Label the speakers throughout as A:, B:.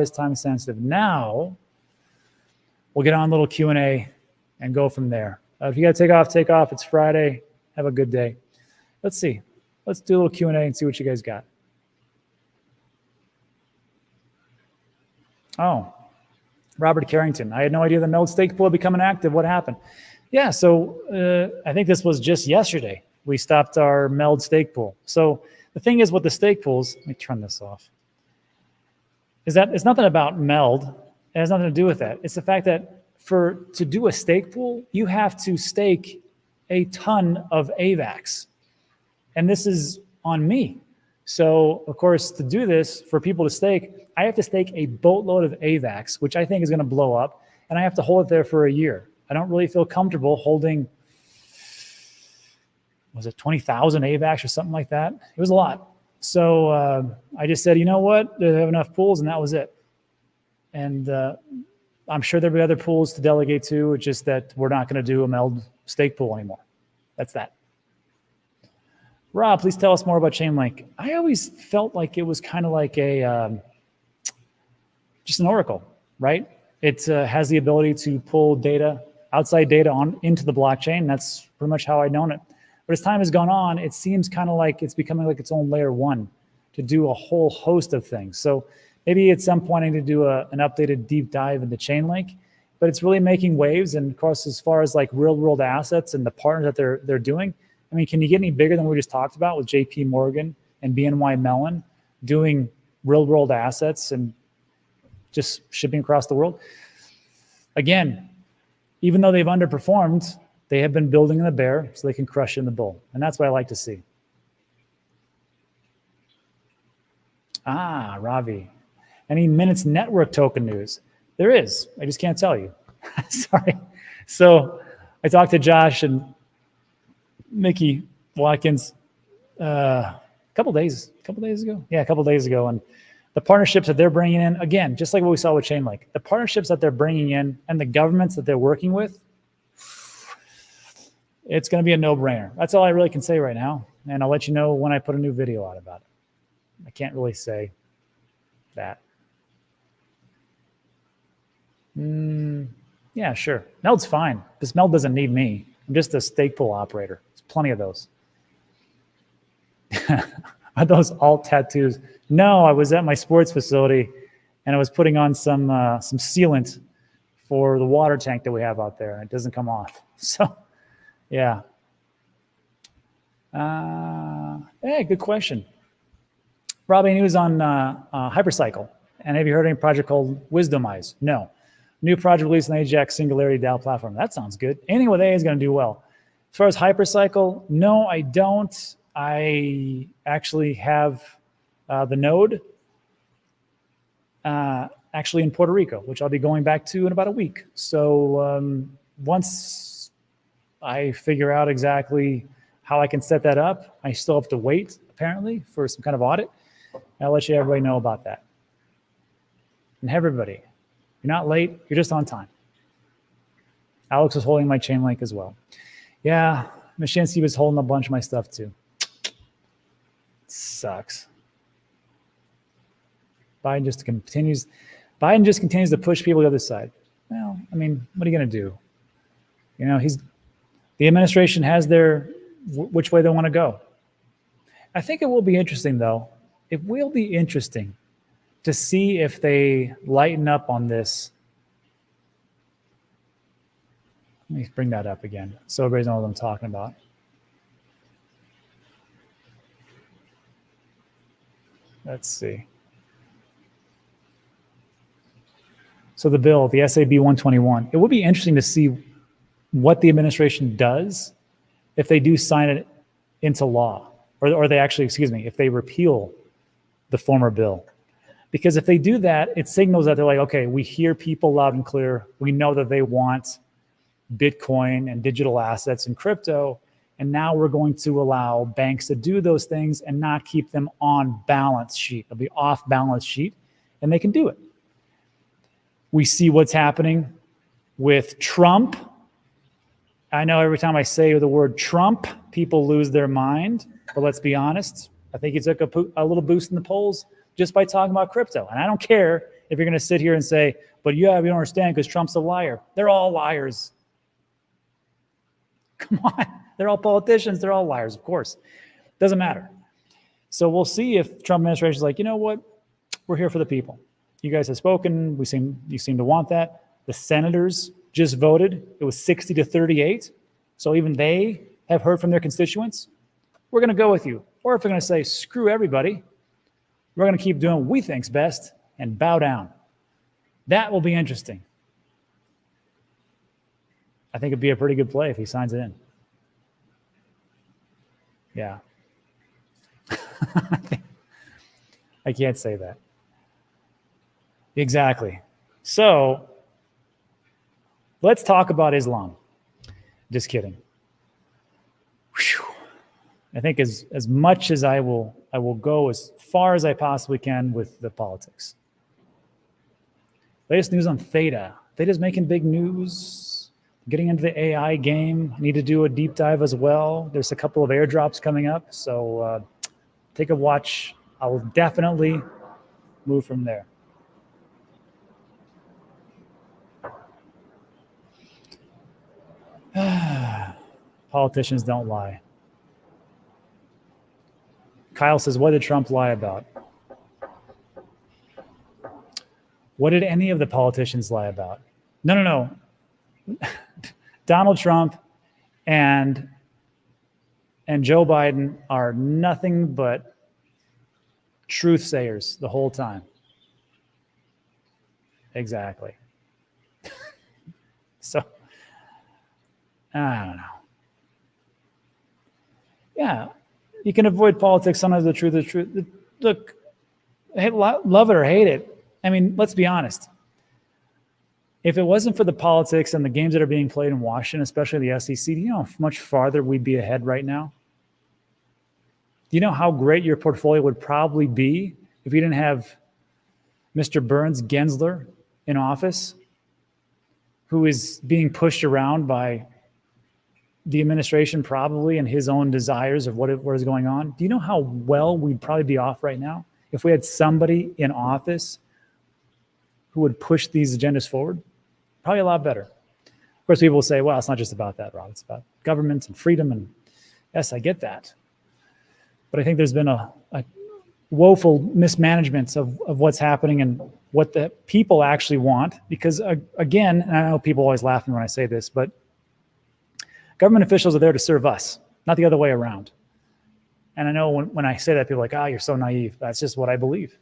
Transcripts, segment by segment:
A: It's time sensitive. Now we'll get on a little Q&A and go from there. If you got to take off, take off. It's Friday. Have a good day. Let's see. Let's do a little Q&A and see what you guys got. Oh, Robert Carrington. I had no idea the Meld stake pool had become inactive. What happened? Yeah, so I think this was just yesterday. We stopped our Meld stake pool. So the thing is with the stake pools, let me turn this off, is that it's nothing about Meld. It has nothing to do with that. It's the fact that to do a stake pool, you have to stake a ton of AVAX. And this is on me. So, of course, to do this, for people to stake, I have to stake a boatload of AVAX, which I think is going to blow up, and I have to hold it there for a year. I don't really feel comfortable holding, was it 20,000 AVAX or something like that? It was a lot. So I just said, you know what? They have enough pools, and that was it. And I'm sure there'll be other pools to delegate to. It's just that we're not going to do a Meld stake pool anymore. That's that. Rob, please tell us more about Chainlink. I always felt like it was kind of like just an oracle, right? It has the ability to pull data, outside data into the blockchain. That's pretty much how I've known it. But as time has gone on, it seems kind of like it's becoming like its own layer one to do a whole host of things. So maybe at some point I need to do an updated deep dive into Chainlink, but it's really making waves. And of course, as far as like real world assets and the partners that they're doing, I mean, can you get any bigger than we just talked about with JP Morgan and BNY Mellon doing real world assets and just shipping across the world? Again, even though they've underperformed, they have been building in the bear so they can crush in the bull. And that's what I like to see. Ah, Ravi. Any Minutes Network token news? There is. I just can't tell you. Sorry. So I talked to Josh and Mickey Watkins a couple days ago. Yeah, a couple days ago. And the partnerships that they're bringing in, again, just like what we saw with Chainlink, the partnerships that they're bringing in and the governments that they're working with, it's going to be a no-brainer. That's all I really can say right now. And I'll let you know when I put a new video out about it. I can't really say that. Yeah, sure. Meld's fine. This Meld doesn't need me. I'm just a stake pool operator. There's plenty of those. Are those alt tattoos? No, I was at my sports facility and I was putting on some sealant for the water tank that we have out there. It doesn't come off. So, yeah. Hey, good question. Robbie, news on Hypercycle. And have you heard of any project called Wisdomize? No. New project released on the Ajax Singularity DAO platform. That sounds good. Anything with A is going to do well. As far as Hypercycle, no, I don't. I actually have the node actually in Puerto Rico, which I'll be going back to in about a week. So once I figure out exactly how I can set that up, I still have to wait, apparently, for some kind of audit. I'll let everybody know about that. And everybody, you're not late, you're just on time. Alex was holding my Chainlink as well. Yeah, Mashinsky was holding a bunch of my stuff too. Sucks. Biden just continues to push people to the other side. Well, I mean, what are you going to do? You know, the administration has which way they want to go. I think it will be interesting, though. It will be interesting to see if they lighten up on this. Let me bring that up again so everybody knows what I'm talking about. Let's see. So the bill, the SAB 121, it would be interesting to see what the administration does if they do sign it into law, or they actually, excuse me, if they repeal the former bill. Because if they do that, it signals that they're like, okay, we hear people loud and clear. We know that they want Bitcoin and digital assets and crypto. And now we're going to allow banks to do those things and not keep them on balance sheet. It'll be off balance sheet, and they can do it. We see what's happening with Trump. I know every time I say the word Trump, people lose their mind. But let's be honest. I think he took a little boost in the polls just by talking about crypto. And I don't care if you're going to sit here and say, but yeah, we don't understand because Trump's a liar. They're all liars. Come on. They're all politicians. They're all liars, of course. Doesn't matter. So we'll see if Trump administration is like, you know what? We're here for the people. You guys have spoken. You seem to want that. The senators just voted. It was 60 to 38. So even they have heard from their constituents. We're going to go with you. Or if we're going to say, screw everybody, we're going to keep doing what we think's best and bow down. That will be interesting. I think it'd be a pretty good play if he signs it in. Yeah. I can't say that. Exactly. So let's talk about Islam. Just kidding. Whew. I think as much as I will go as far as I possibly can with the politics. Latest news on Theta. Theta's making big news. Getting into the AI game. I need to do a deep dive as well. There's a couple of airdrops coming up, so take a watch. I will definitely move from there. Politicians don't lie. Kyle says, what did Trump lie about? What did any of the politicians lie about? No. Donald Trump and Joe Biden are nothing but truth sayers the whole time. Exactly. So, I don't know. Yeah, you can avoid politics. Sometimes the truth is true. Look, love it or hate it. I mean, let's be honest. If it wasn't for the politics and the games that are being played in Washington, especially the SEC, do you know how much farther we'd be ahead right now? Do you know how great your portfolio would probably be if you didn't have Mr. Burns Gensler in office, who is being pushed around by the administration probably and his own desires of what is going on? Do you know how well we'd probably be off right now if we had somebody in office who would push these agendas forward? Probably a lot better. Of course, people will say, well, it's not just about that, Rob. It's about government and freedom. And yes, I get that. But I think there's been a woeful mismanagement of what's happening and what the people actually want. Because again, and I know people always laugh at me when I say this, but government officials are there to serve us, not the other way around. And I know when I say that, people are like, oh, you're so naive. That's just what I believe.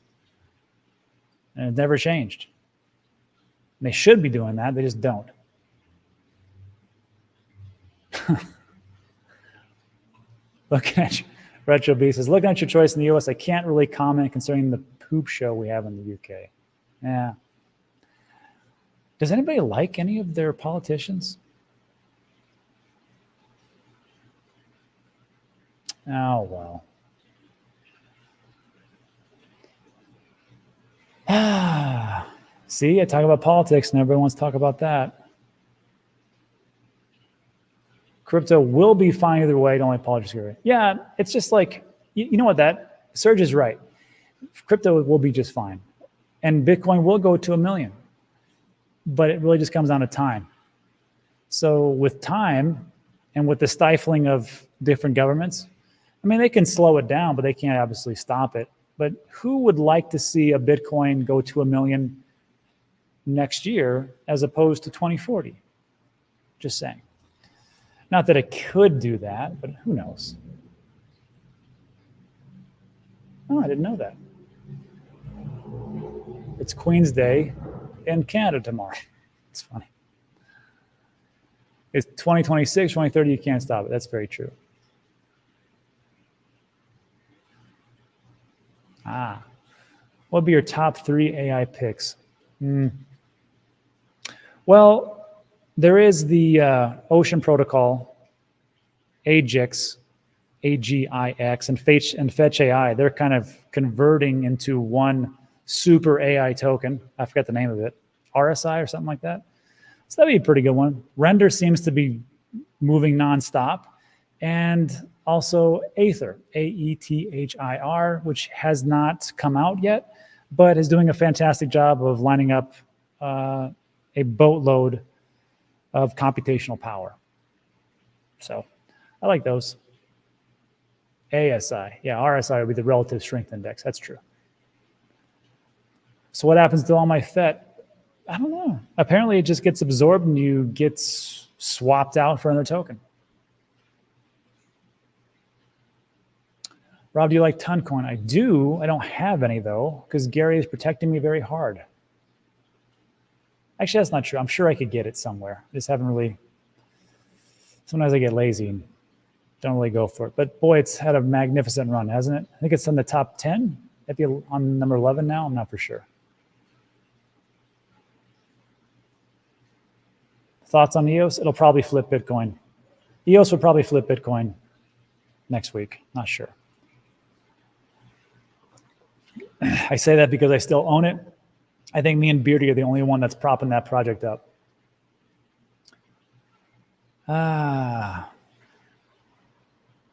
A: And it's never changed. And they should be doing that. They just don't. Looking at you, Retro B says, looking at your choice in the US, I can't really comment concerning the poop show we have in the UK. Yeah. Does anybody like any of their politicians? Oh, well. See, I talk about politics and everybody wants to talk about that. Crypto will be fine either way. Don't let politics get right. Yeah, it's just like, you know what, that Serge is right. Crypto will be just fine. And Bitcoin will go to 1 million. But it really just comes down to time. So with time and with the stifling of different governments, I mean, they can slow it down, but they can't obviously stop it. But who would like to see a Bitcoin go to 1 million next year as opposed to 2040? Just saying. Not that it could do that, but who knows? Oh, I didn't know that. It's Queen's Day in Canada tomorrow. It's funny. It's 2026, 2030, you can't stop it. That's very true. What would be your top 3 AI picks? Well, there is the Ocean Protocol, AGIX, AGIX, and Fetch AI. They're kind of converting into one super AI token. I forgot the name of it. RSI or something like that. So that'd be a pretty good one. Render seems to be moving nonstop. And also Aether, AETHIR, which has not come out yet, but is doing a fantastic job of lining up a boatload of computational power. So I like those. ASI. Yeah, RSI would be the relative strength index. That's true. So what happens to all my FET? I don't know. Apparently it just gets absorbed and you get swapped out for another token. Rob, do you like Toncoin? I do. I don't have any though, because Gary is protecting me very hard. Actually, that's not true. I'm sure I could get it somewhere. I just haven't really. Sometimes I get lazy and don't really go for it. But boy, it's had a magnificent run, hasn't it? I think it's in the top 10. Maybe on number 11 now. I'm not for sure. Thoughts on EOS? It'll probably flip Bitcoin. EOS will probably flip Bitcoin next week. Not sure. I say that because I still own it. I think me and Beardy are the only one that's propping that project up.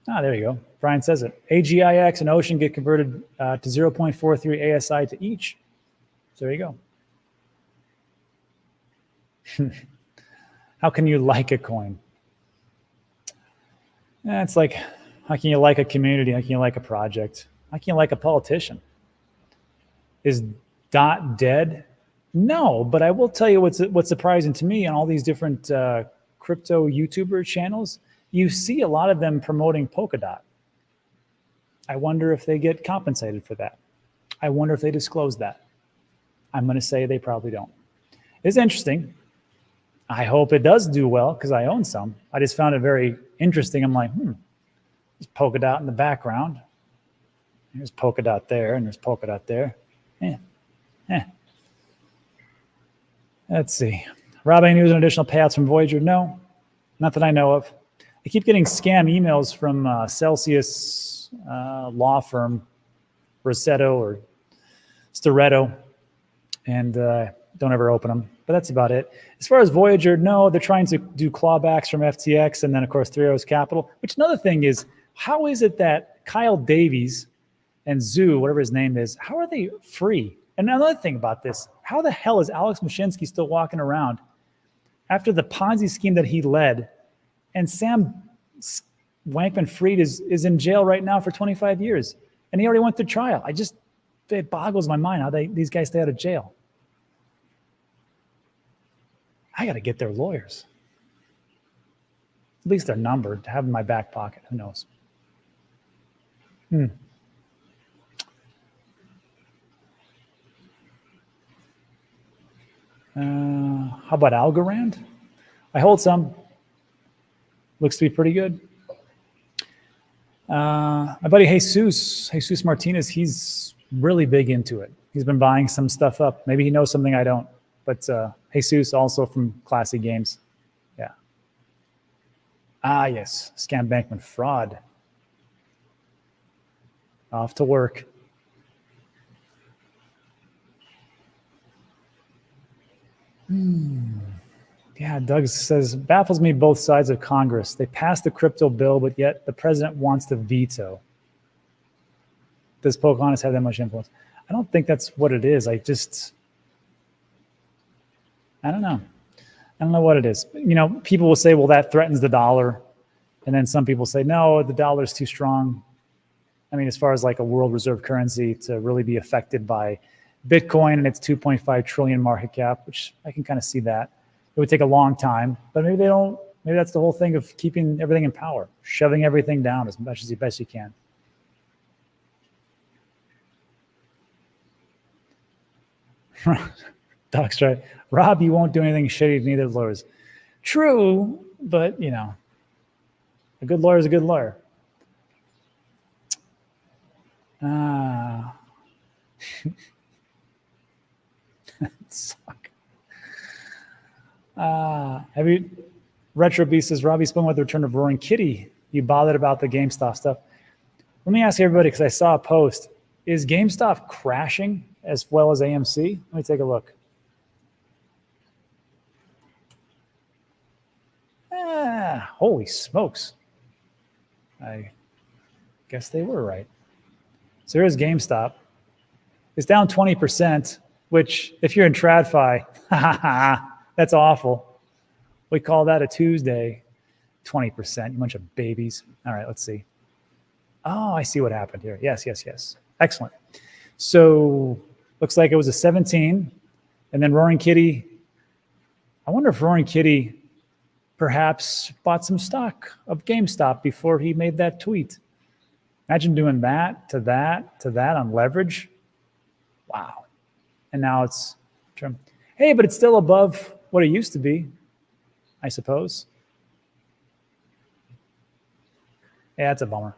A: There you go. Brian says it. AGIX and Ocean get converted to 0.43 ASI to each. So there you go. How can you like a coin? It's like, how can you like a community? How can you like a project? How can you like a politician? Is DOT dead? No, but I will tell you what's surprising to me on all these different crypto YouTuber channels, you see a lot of them promoting Polkadot. I wonder if they get compensated for that. I wonder if they disclose that. I'm going to say they probably don't. It's interesting. I hope it does do well because I own some. I just found it very interesting. I'm like, there's Polkadot in the background. There's Polkadot there, and there's Polkadot there. Let's see. Rob, any news on additional payouts from Voyager? No, not that I know of. I keep getting scam emails from Celsius law firm, Rossetto or Storetto, and don't ever open them. But that's about it. As far as Voyager, no, they're trying to do clawbacks from FTX and then, of course, Three Arrows Capital. Which another thing is, how is it that Kyle Davies and Zoo, whatever his name is, how are they free? And another thing about this, how the hell is Alex Mashinsky still walking around after the Ponzi scheme that he led, and Sam Wankman-Fried is in jail right now for 25 years, and he already went through trial. It boggles my mind how these guys stay out of jail. I got to get their lawyers. At least their number to have in my back pocket. Who knows? How about Algorand? I hold some. Looks to be pretty good. My buddy Jesus Martinez, he's really big into it. He's been buying some stuff up. Maybe he knows something I don't. But Jesus, also from Classy Games. Yeah. Yes. Scam Bankman fraud. Off to work. Yeah, Doug says, baffles me both sides of Congress. They passed the crypto bill, but yet the president wants to veto. Does Pocahontas have that much influence? I don't think that's what it is. I don't know. I don't know what it is. You know, people will say, well, that threatens the dollar. And then some people say, no, the dollar is too strong. I mean, as far as like a world reserve currency to really be affected by Bitcoin and its 2.5 trillion market cap, which I can kind of see that. It would take a long time, but maybe they don't. Maybe that's the whole thing of keeping everything in power, shoving everything down as much as you best you can. Doc's right. Rob, you won't do anything shitty to neither lawyers. True, but you know, a good lawyer is a good lawyer. Suck. Have you, Retro Beast says, Robbie spoke about the return of Roaring Kitty. You bothered about the GameStop stuff. Let me ask everybody, because I saw a post. Is GameStop crashing as well as AMC? Let me take a look. Holy smokes. I guess they were right. So here's GameStop. is down 20%, which if you're in TradFi, that's awful. We call that a Tuesday, 20%, you bunch of babies. All right, let's see. Oh, I see what happened here. Yes. Excellent. So looks like it was a 17, and then Roaring Kitty. I wonder if Roaring Kitty perhaps bought some stock of GameStop before he made that tweet. Imagine doing that to that to that on leverage. Wow. And now it's, hey, but it's still above what it used to be, I suppose. Yeah, it's a bummer.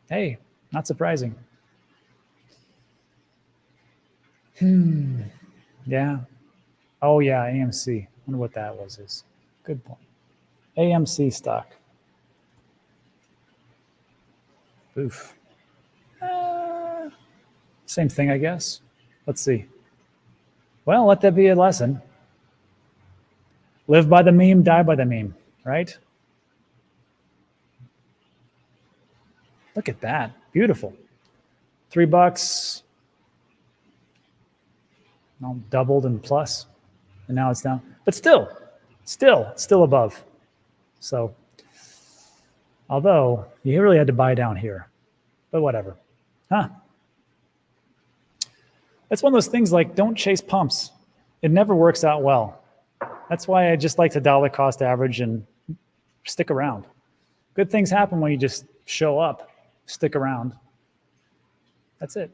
A: Hey, not surprising. Yeah. Oh, yeah, AMC. I wonder what that was. Good point. AMC stock. Oof. Same thing, I guess. Let's see. Well, let that be a lesson. Live by the meme, die by the meme, right? Look at that. Beautiful. $3. Now doubled and plus. And now it's down. But still above. So, although you really had to buy down here. But whatever. Huh. That's one of those things like don't chase pumps. It never works out well. That's why I just like to dollar cost average and stick around. Good things happen when you just show up, stick around. That's it.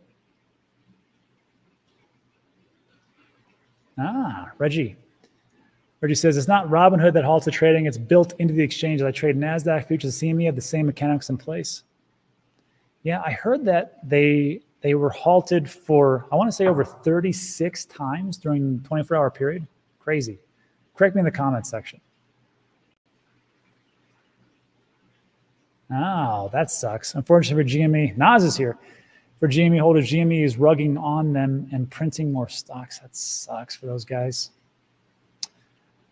A: Reggie. Reggie says, it's not Robinhood that halts the trading. It's built into the exchange. I trade NASDAQ futures, CME have the same mechanics in place. Yeah, I heard that they were halted for, I want to say over 36 times during the 24-hour period. Crazy. Correct me in the comments section. Oh, that sucks. Unfortunately for GME, Nas is here. For GME holders, GME is rugging on them and printing more stocks. That sucks for those guys.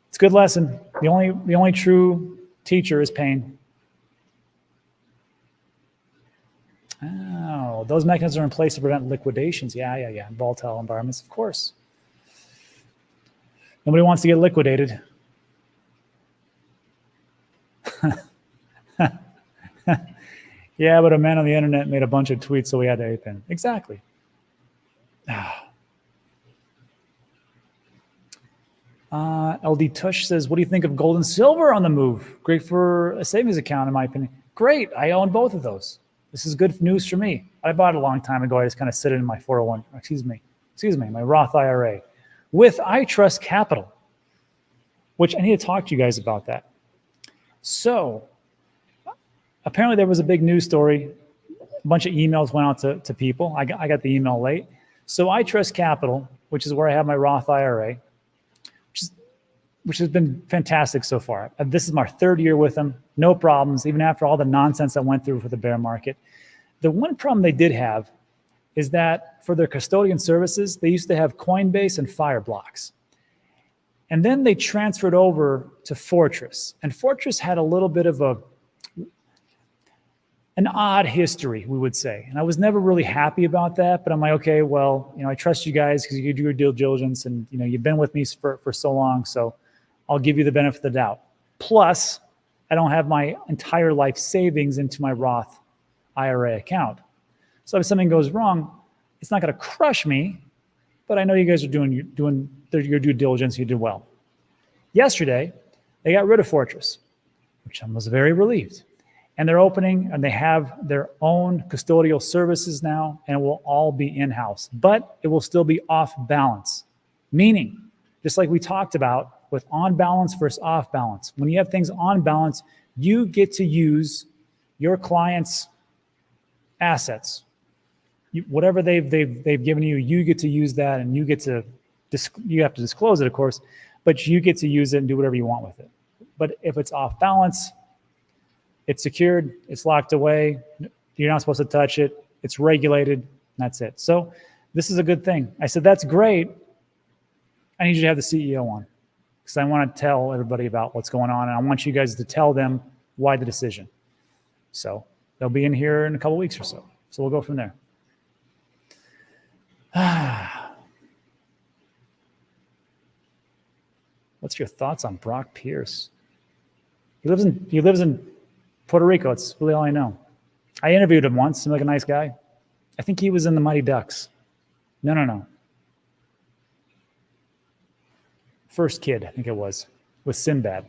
A: It's a good lesson. The only true teacher is pain. Oh, those mechanisms are in place to prevent liquidations. Yeah. In volatile environments, of course. Nobody wants to get liquidated. Yeah, but a man on the internet made a bunch of tweets, so we had to ape in. Exactly. LD Tush says, what do you think of gold and silver on the move? Great for a savings account, in my opinion. Great. I own both of those. This is good news for me. I bought it a long time ago. I just kind of sit it in my 401, my Roth IRA with iTRUST Capital, which I need to talk to you guys about that. So apparently there was a big news story. A bunch of emails went out to people. I got the email late. So iTRUST Capital, which is where I have my Roth IRA, which has been fantastic so far. This is my third year with them. No problems, even after all the nonsense I went through for the bear market. The one problem they did have is that for their custodian services, they used to have Coinbase and Fireblocks. And then they transferred over to Fortress. And Fortress had a little bit of an odd history, we would say. And I was never really happy about that, but I'm like, okay, well, I trust you guys because you do your due diligence and you've been with me for so long, so I'll give you the benefit of the doubt. Plus, I don't have my entire life savings into my Roth IRA account. So if something goes wrong, it's not going to crush me, but I know you guys are doing your due diligence, you did well. Yesterday, they got rid of Fortress, which I was very relieved. And they're opening, and they have their own custodial services now, and it will all be in-house. But it will still be off balance, meaning, just like we talked about with on balance versus off balance, when you have things on balance, you get to use your client's assets. Whatever they've given you, you get to use that, and you have to disclose it, of course, but you get to use it and do whatever you want with it. But if it's off balance, it's secured, it's locked away, you're not supposed to touch it, it's regulated, that's it. So this is a good thing. I said, that's great. I need you to have the CEO on because I want to tell everybody about what's going on, and I want you guys to tell them why the decision. So they'll be in here in a couple weeks or so. So we'll go from there. What's your thoughts on Brock Pierce? He lives in Puerto Rico. It's really all I know. I interviewed him once. Seemed like a nice guy. I think he was in the Mighty Ducks. No. First Kid, I think it was, with Sinbad.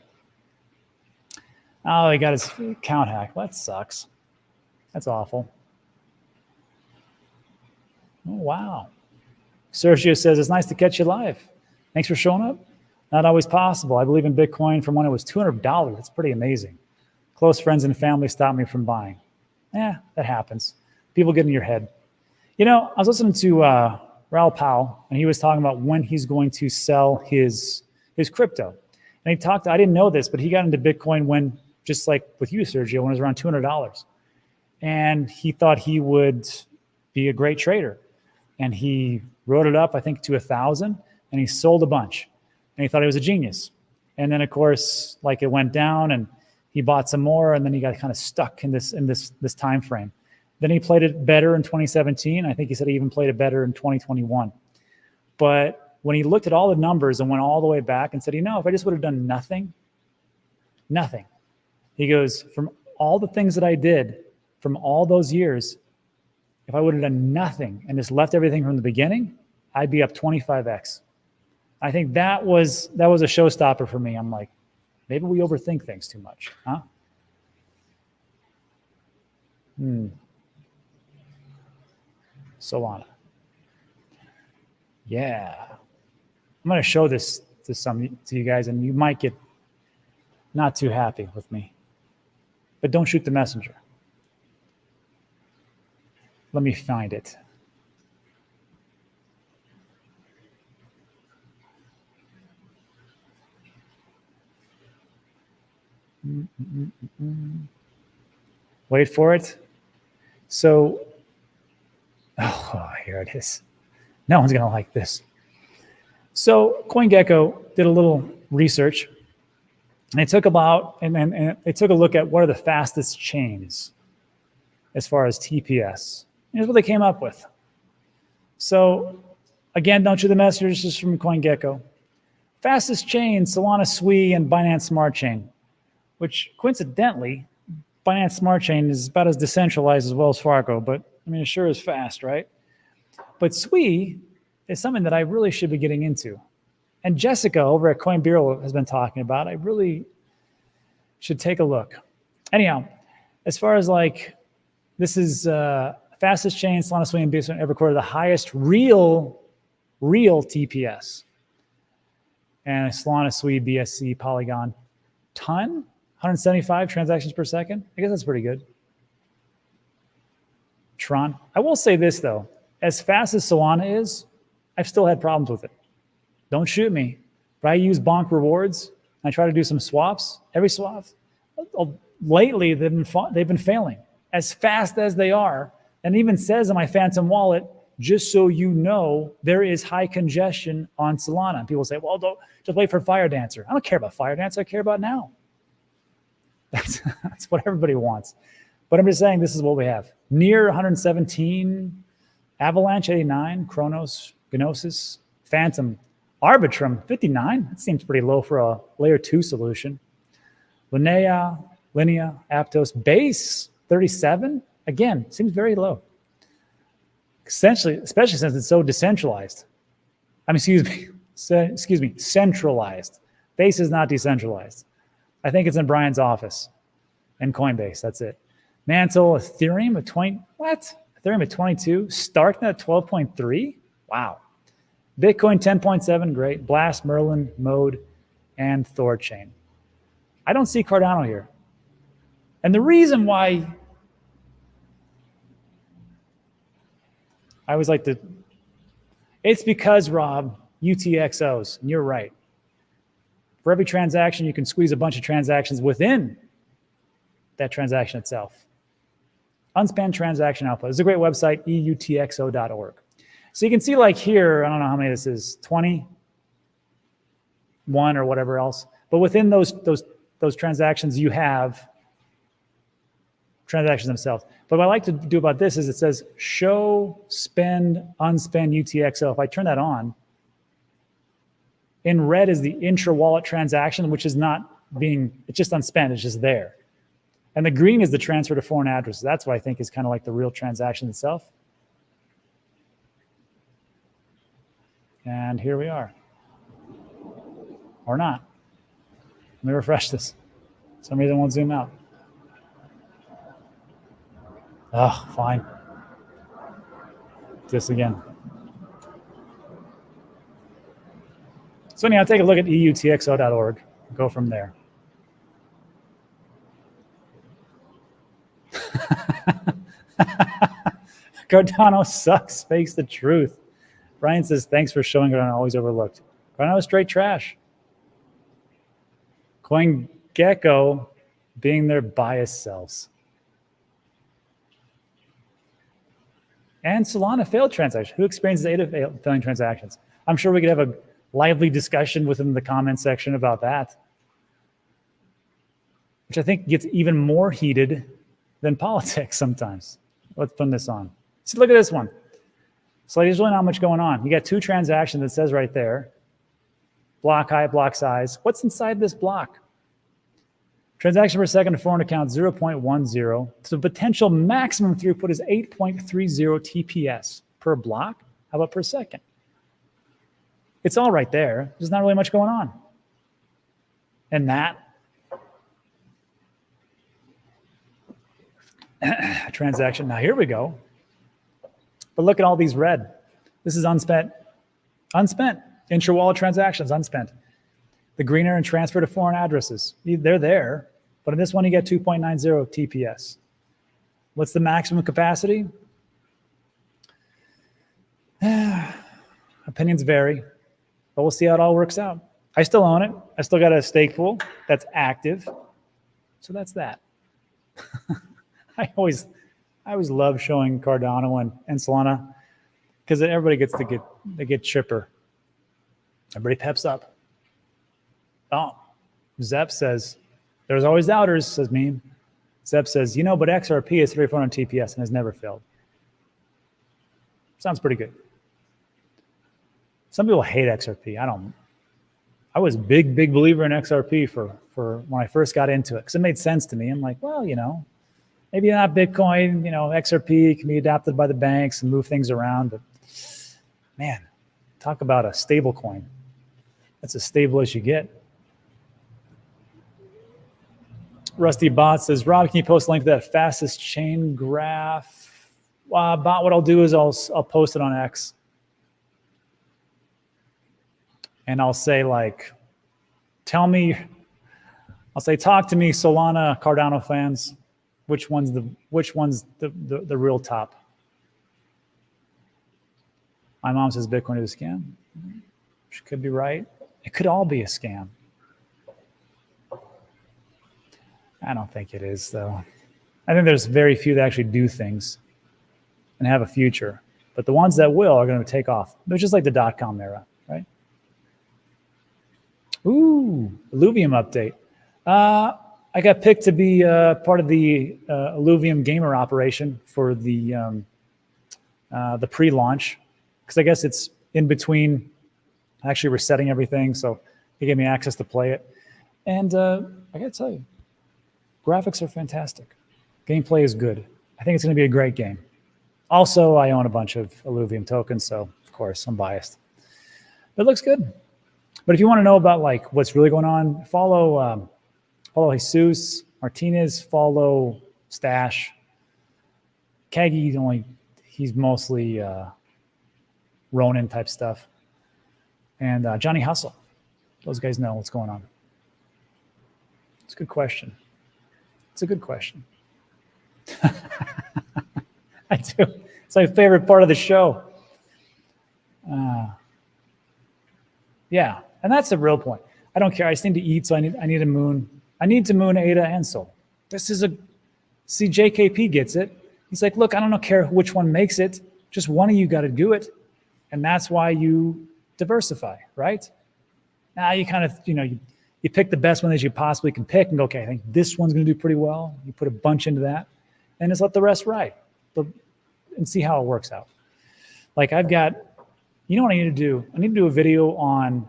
A: Oh, he got his account hacked. Well, that sucks. That's awful. Oh, wow. Sergio says, it's nice to catch you live. Thanks for showing up. Not always possible. I believe in Bitcoin from when it was $200. That's pretty amazing. Close friends and family stopped me from buying. That happens. People get in your head. You know, I was listening to Raoul Pal, and he was talking about when he's going to sell his crypto. And he talked, I didn't know this, but he got into Bitcoin when, just like with you, Sergio, when it was around $200. And he thought he would be a great trader. And he wrote it up, I think, to 1,000, and he sold a bunch. And he thought he was a genius. And then, of course, like it went down, and he bought some more, and then he got kind of stuck in this time frame. Then he played it better in 2017. I think he said he even played it better in 2021. But when he looked at all the numbers and went all the way back and said, if I just would have done nothing, he goes, from all the things that I did from all those years, if I would have done nothing and just left everything from the beginning, I'd be up 25x. I think that was a showstopper for me. I'm like, maybe we overthink things too much, huh? Solana. Yeah. I'm going to show this to you guys, and you might get not too happy with me. But don't shoot the messenger. Let me find it. Wait for it. So, here it is. No one's going to like this. So CoinGecko did a little research, and they took they took a look at what are the fastest chains as far as TPS. Here's what they came up with. So again, don't shoot the message. This is from CoinGecko. Fastest chain, Solana Sui and Binance Smart Chain, which coincidentally, Binance Smart Chain is about as decentralized as Wells Fargo, but I mean, it sure is fast, right? But Sui is something that I really should be getting into. And Jessica over at Coin Bureau has been talking about. I really should take a look. Anyhow, as far as like, this is fastest chain, Solana Sui and Bitcoin ever recorded the highest real TPS. And Solana Sui, BSC, Polygon, ton, 175 transactions per second. I guess that's pretty good. Tron. I will say this though, as fast as Solana is, I've still had problems with it. Don't shoot me. But I use Bonk rewards. I try to do some swaps. Every swap, lately they've been failing. As fast as they are, and even says in my Phantom wallet, just so you know, there is high congestion on Solana. And people say, well, don't just wait for Fire Dancer. I don't care about Fire Dancer. I care about now. That's what everybody wants. But I'm just saying this is what we have. Near 117, Avalanche 89, Chronos, Gnosis, Phantom, Arbitrum 59. That seems pretty low for a layer 2 solution. Linea, Aptos, Base 37. Again, seems very low. Essentially, especially since it's so decentralized. Excuse me, centralized. Base is not decentralized. I think it's in Brian's office and Coinbase. That's it. Mantle, Ethereum at 20. What? Ethereum at 22. Starknet at 12.3. Wow. Bitcoin 10.7. Great. Blast, Merlin, Mode, and Thorchain. I don't see Cardano here. And the reason why I always like to, it's because, Rob, UTXOs, and you're right. For every transaction, you can squeeze a bunch of transactions within that transaction itself. Unspanned transaction output. It's a great website, eutxo.org. So you can see like here, I don't know how many this is, 21 or whatever else. But within those transactions, you have transactions themselves. But what I like to do about this is it says show, spend, unspend UTXO. If I turn that on, in red is the intra-wallet transaction, which is not it's just unspent, it's just there. And the green is the transfer to foreign addresses. That's what I think is kind of like the real transaction itself. And here we are. Or not. Let me refresh this. For some reason it won't zoom out. Oh, fine. This again. So anyhow, take a look at eutxo.org. Go from there. Cardano sucks. Face the truth. Brian says, thanks for showing Cardano, always overlooked. Cardano is straight trash. CoinGecko being their biased selves. And Solana failed transaction. Who experiences ADA failing transactions? I'm sure we could have a lively discussion within the comment section about that, which I think gets even more heated than politics sometimes. Let's put this on. So look at this one. So there's really not much going on. You got two transactions that says right there, block height, block size. What's inside this block? Transaction per second to foreign account, 0.10. So potential maximum throughput is 8.30 TPS per block. How about per second? It's all right there. There's not really much going on. And that transaction. Now here we go. But look at all these red. This is unspent. Unspent. Intra-wallet transactions, unspent. The green are in transfer to foreign addresses. They're there. But in this one, you get 2.90 TPS. What's the maximum capacity? Opinions vary, but we'll see how it all works out. I still own it. I still got a stake pool that's active. So that's that. I always love showing Cardano and Solana because everybody gets to get chipper. Everybody peps up. Oh, Zep says, there's always doubters, says Meme. Zep says, you know, but XRP is 3,400 TPS and has never failed. Sounds pretty good. Some people hate XRP. I was a big believer in XRP for when I first got into it because it made sense to me. I'm like, well, you know, maybe not Bitcoin, you know, XRP can be adapted by the banks and move things around. But man, talk about a stable coin. That's as stable as you get. Rusty Bot says, Rob, can you post a link to that fastest chain graph? Bot, what I'll do is I'll post it on X. And I'll say like, talk to me Solana Cardano fans. Which one's the real top? My mom says Bitcoin is a scam. She could be right. It could all be a scam. I don't think it is, though. I think there's very few that actually do things and have a future. But the ones that will are going to take off. It's just like the .com era, right? Ooh, Illuvium update. I got picked to be part of the Illuvium gamer operation for the pre-launch because I guess it's in between actually resetting everything. So they gave me access to play it. And I got to tell you, graphics are fantastic. Gameplay is good. I think it's going to be a great game. Also, I own a bunch of Illuvium tokens, so of course I'm biased. But it looks good. But if you want to know about like what's really going on, follow Jesus Martinez, follow Stash. Kagi he's mostly Ronin type stuff. And Johnny Hustle. Those guys know what's going on. It's a good question. It's a good question. I do. It's my favorite part of the show. Yeah, and that's the real point. I don't care. I just need to eat, so I need a moon. I need to moon ADA and Sol. This is see, JKP gets it. He's like, look, I don't care which one makes it. Just one of you got to do it. And that's why you diversify, right? Now you kind of, you pick the best one that you possibly can pick and go, okay, I think this one's going to do pretty well. You put a bunch into that. and just let the rest ride and see how it works out. Like I've got, you know what I need to do? I need to do a video on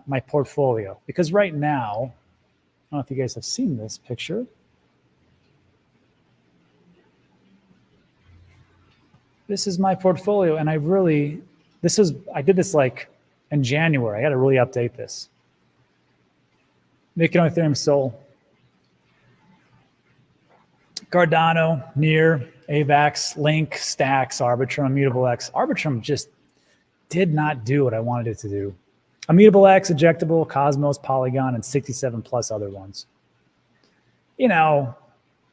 A: my portfolio, because right now, I don't know if you guys have seen this picture. This is my portfolio, and I did this like in January. I got to really update this. Bitcoin, Ethereum, Sol, Cardano, Near, AVAX, Link, Stacks, Arbitrum, Immutable X. Arbitrum just did not do what I wanted it to do. Immutable X, Ejectable, Cosmos, Polygon, and 67 plus other ones. You know,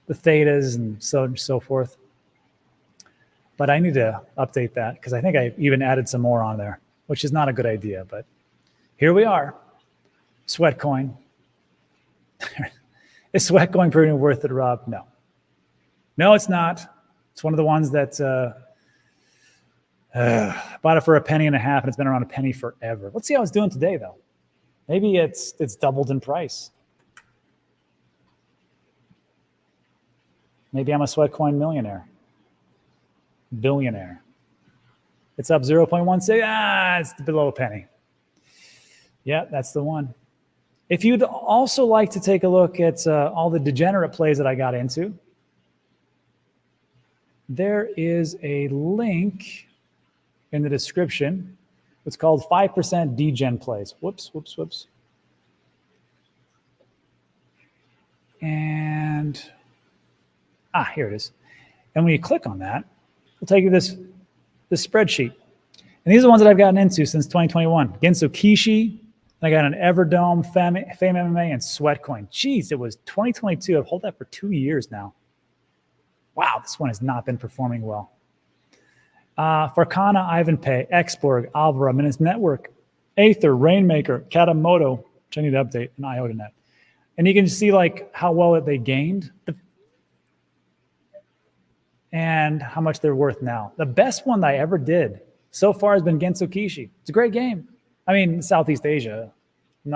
A: the Thetas and so forth. But I need to update that because I think I even added some more on there, which is not a good idea. But here we are. Sweatcoin. Is Sweatcoin proving worth it, Rob? No. No, it's not. It's one of the ones that bought it for $0.015, and it's been around $0.01 forever. Let's see how it's doing today, though. Maybe it's doubled in price. Maybe I'm a Sweatcoin millionaire. Billionaire. It's up 0.16. It's below $0.01. Yeah, that's the one. If you'd also like to take a look at all the degenerate plays that I got into, there is a link in the description. It's called 5% Degen plays. Whoops. And, here it is. And when you click on that, it'll take you this spreadsheet. And these are the ones that I've gotten into since 2021. Genso Kishi, I got an Everdome, Fame MMA, and Sweatcoin. Jeez, it was 2022. I've held that for 2 years now. Wow, this one has not been performing well. Farcana, Ivanpay, Xborg, Alvaro, Minutes Network, Aether, Rainmaker, Katamoto, which I need to update, and IOTANet. And you can see like how well they gained and how much they're worth now. The best one that I ever did so far has been Genso Kishi. It's a great game. I mean, Southeast Asia, I'm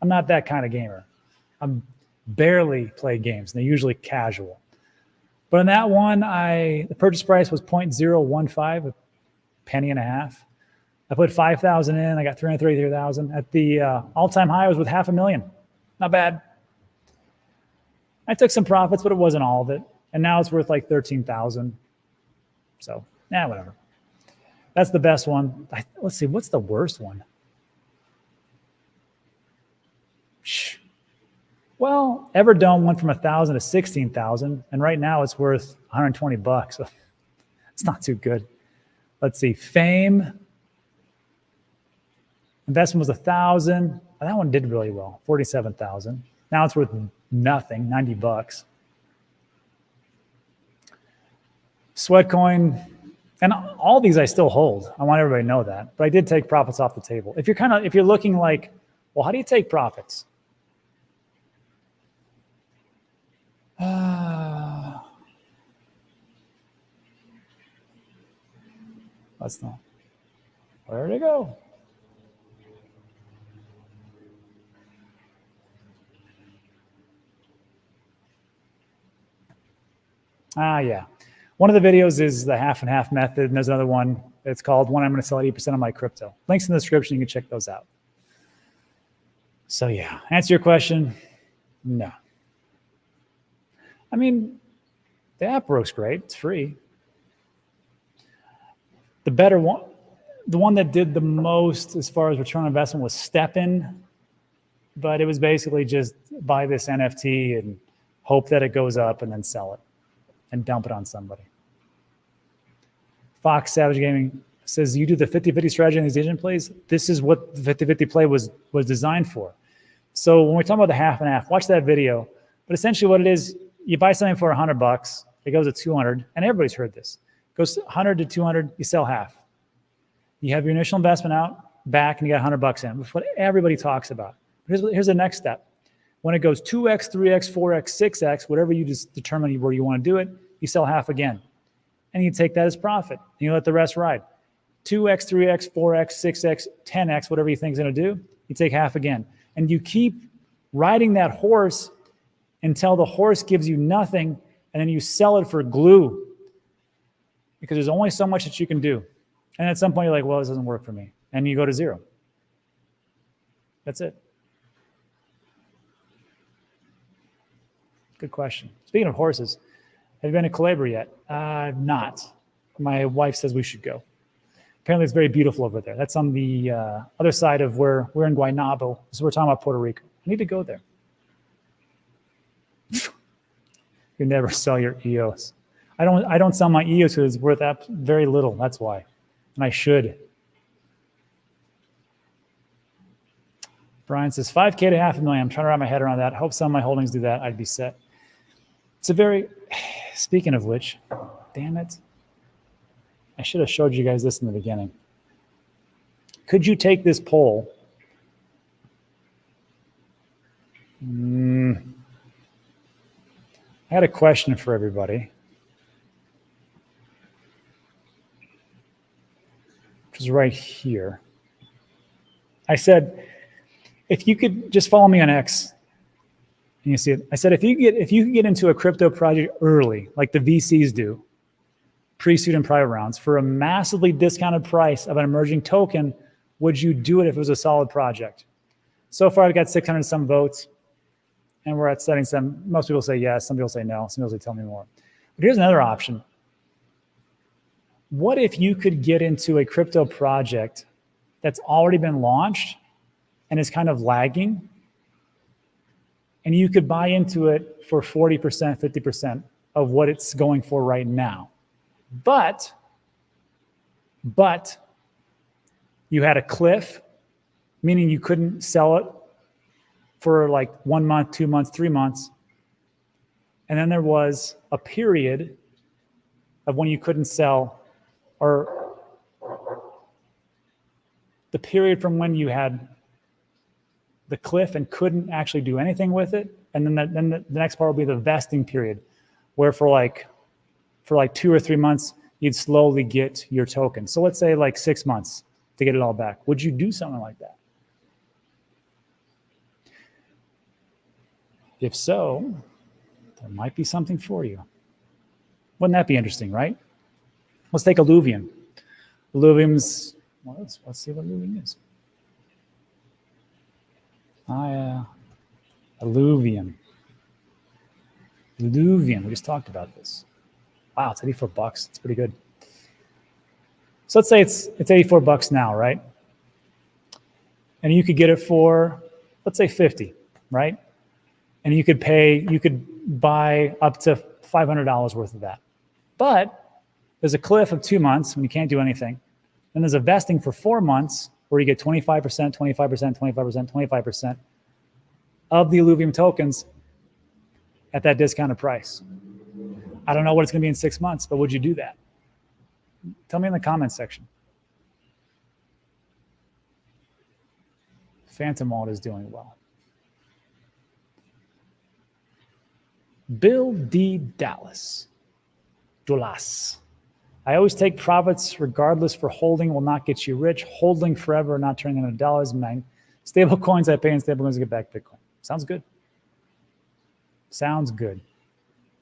A: not that kind of gamer. I'm barely play games, and they're usually casual. But in that one, the purchase price was 0.015, $0.015. I put 5,000 in, I got 333,000. At the all-time high, I was with $500,000. Not bad. I took some profits, but it wasn't all of it. And now it's worth like 13,000. So, whatever. That's the best one. Let's see, what's the worst one? Well, Everdome went from 1,000 to 16,000, and right now it's worth $120. So it's not too good. Let's see, Fame. Investment was 1,000. That one did really well, 47,000. Now it's worth nothing, $90. Sweatcoin, and all these I still hold. I want everybody to know that. But I did take profits off the table. If you're looking like, well, how do you take profits? Let's not. Where did it go? Yeah. One of the videos is the half and half method, and there's another one. It's called When I'm going to Sell 80% of My Crypto. Links in the description. You can check those out. So yeah, answer your question. No. I mean, the app works great. It's free. The better one, the one that did the most as far as return on investment was StepN, but it was basically just buy this NFT and hope that it goes up and then sell it and dump it on somebody. Fox Savage Gaming says, you do the 50-50 strategy in these Degen plays? This is what the 50-50 play was designed for. So when we're talking about the half and half, watch that video. But essentially what it is, you buy something for $100, it goes to 200, and everybody's heard this. It goes 100 to 200, you sell half. You have your initial investment back, and you got $100 in. That's what everybody talks about. Here's the next step. When it goes 2x, 3x, 4x, 6x, whatever you just determine where you want to do it, you sell half again. And you take that as profit. And you let the rest ride. 2x, 3x, 4x, 6x, 10x, whatever you think is going to do, you take half again. And you keep riding that horse until the horse gives you nothing, and then you sell it for glue because there's only so much that you can do. And at some point you're like, well, this doesn't work for me. And you go to zero. That's it. Good question. Speaking of horses, have you been to Calabria yet? I've not. My wife says we should go. Apparently it's very beautiful over there. That's on the other side of where we're in Guaynabo. So we're talking about Puerto Rico. I need to go there. You never sell your EOS. I don't sell my EOS because it's worth very little. That's why. And I should. Brian says 5K to $500,000. I'm trying to wrap my head around that. Hope some of my holdings do that. I'd be set. It's a very, speaking of which, damn it. I should have showed you guys this in the beginning. Could you take this poll? I had a question for everybody, which is right here. I said, if you could just follow me on X, and you see it. I said, if you could get into a crypto project early, like the VCs do, pre-seed and private rounds, for a massively discounted price of an emerging token, would you do it if it was a solid project? So far, I've got 600 some votes, and we're at setting some. Most people say yes, some people say no, some people say tell me more. But here's another option. What if you could get into a crypto project that's already been launched and is kind of lagging, and you could buy into it for 40%, 50% of what it's going for right now? But you had a cliff, meaning you couldn't sell it for like 1 month, 2 months, 3 months. And then there was a period of when you couldn't sell, or the period from when you had the cliff and couldn't actually do anything with it. And then the next part will be the vesting period, where for like 2 or 3 months, you'd slowly get your token. So let's say like 6 months to get it all back. Would you do something like that? If so, there might be something for you. Wouldn't that be interesting, right? Let's take Illuvium. Illuvium's, well, let's see what Illuvium is. Illuvium. Illuvium, we just talked about this. Wow, it's $84. It's pretty good. So let's say it's $84 now, right? And you could get it for, let's say 50, right? And you could buy up to $500 worth of that. But there's a cliff of 2 months when you can't do anything. Then there's a vesting for 4 months where you get 25%, 25%, 25%, 25% of the Illuvium tokens at that discounted price. I don't know what it's going to be in 6 months, but would you do that? Tell me in the comments section. Phantom Wallet is doing well. Bill D. Dallas. I always take profits regardless, for holding will not get you rich. Holding forever, not turning into dollars. Stable coins I pay in stable coins to get back Bitcoin. Sounds good. Sounds good.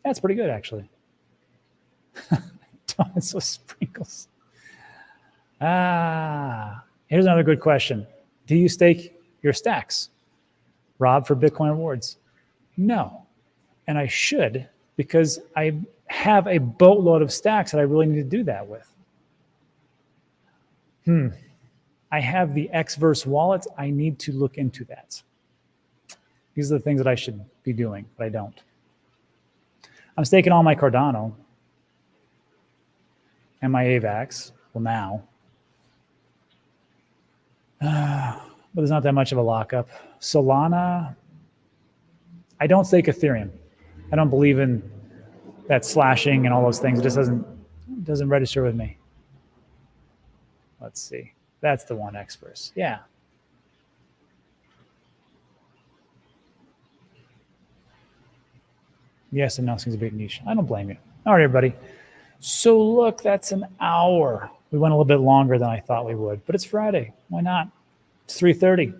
A: That's pretty good, actually. Donuts with sprinkles. Here's another good question. Do you stake your stacks, Rob, for Bitcoin rewards? No. And I should, because I have a boatload of stacks that I really need to do that with. I have the XVerse wallet. I need to look into that. These are the things that I should be doing, but I don't. I'm staking all my Cardano and my AVAX. Well, now. But there's not that much of a lockup. Solana. I don't stake Ethereum. I don't believe in that slashing and all those things. It just doesn't register with me. Let's see. That's the one, XVerse. Yeah. Yes, and now seems a bit niche. I don't blame you. All right, everybody. So look, that's an hour. We went a little bit longer than I thought we would, but it's Friday. Why not? It's 3:30.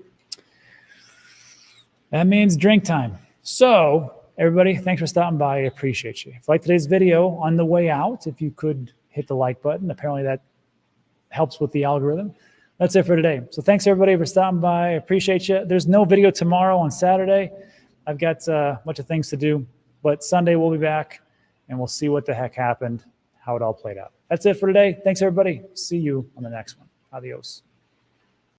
A: That means drink time. So Everybody, thanks for stopping by. I appreciate you. If you like today's video, on the way out, if you could hit the like button, apparently that helps with the algorithm. That's it for today. So thanks everybody for stopping by. I appreciate you. There's no video tomorrow on Saturday. I've got a bunch of things to do, but Sunday we'll be back and we'll see what the heck happened, how it all played out. That's it for today. Thanks everybody. See you on the next one. Adios.